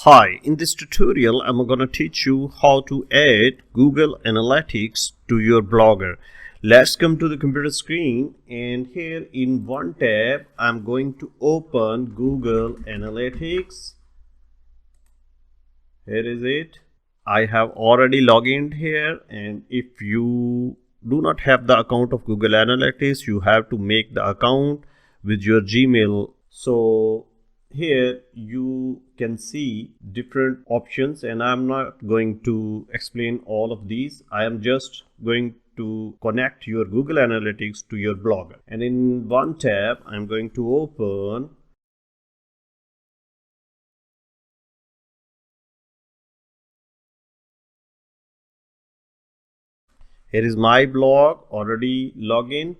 Hi, in this tutorial I'm going to teach you how to add Google Analytics to your Blogger. Let's come to the computer screen, and here in one tab I'm going to open Google Analytics. Here is it. I have already logged in here, and if you do not have the account of Google Analytics, you have to make the account with your Gmail. So here you can see different options, and I'm not going to explain all of these. I am just going to connect your Google Analytics to your Blogger, and in one tab I'm going to open here is my blog already login,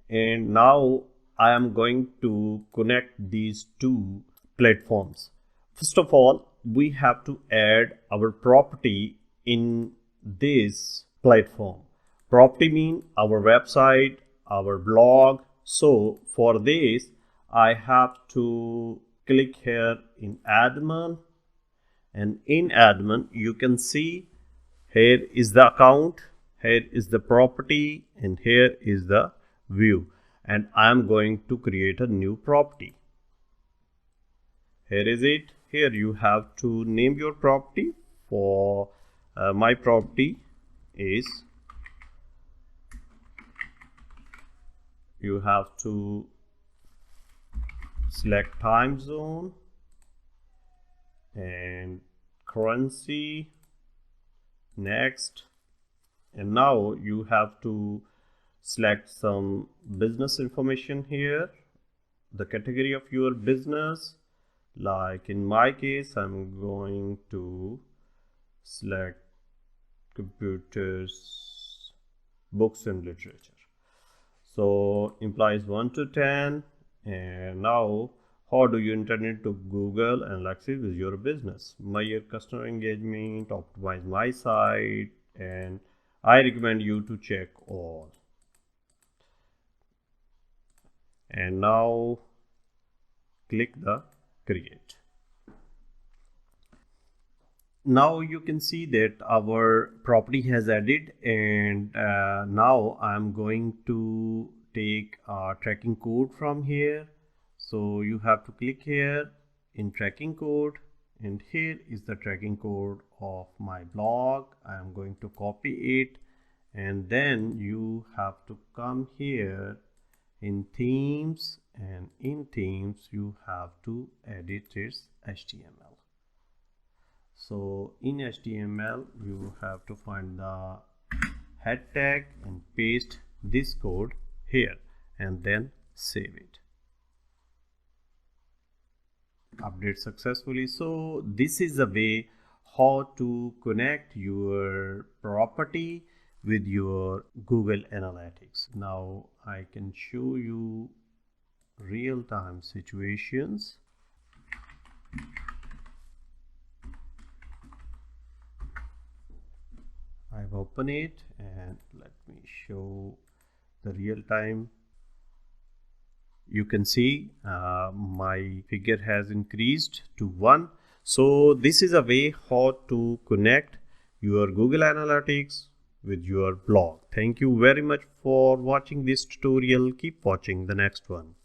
and now I am going to connect these two platforms. First of all, we have to add our property in this platform. Property means our website, our blog. So for this I have to click here in admin, and in admin you can see here is the account, here is the property, and here is the view, and I am going to create a new property. Here is it. Here you have to name your property. For my property is, you have to select time zone and currency, next, and now you have to select some business information here, the category of your business. Like in my case, I'm going to select computers, books and literature. So implies 1 to 10. And now, how do you intend to Google Analytics with your business? Measure customer engagement, optimize my site, and I recommend you to check all. And now click the create. Now you can see that our property has added, and now I'm going to take a tracking code from here. So you have to click here in tracking code, and here is the tracking code of my blog. I am going to copy it, and then you have to come here in themes, and in themes you have to edit its HTML. So in HTML you have to find the head tag and paste this code here, and then save it. Update successfully. So this is the way how to connect your property with your Google Analytics. Now I can show you real-time situations. I've opened it, and let me show the real-time. You can see my figure has increased to 1. So this is a way how to connect your Google Analytics with your blog. Thank you very much for watching this tutorial. Keep watching the next one.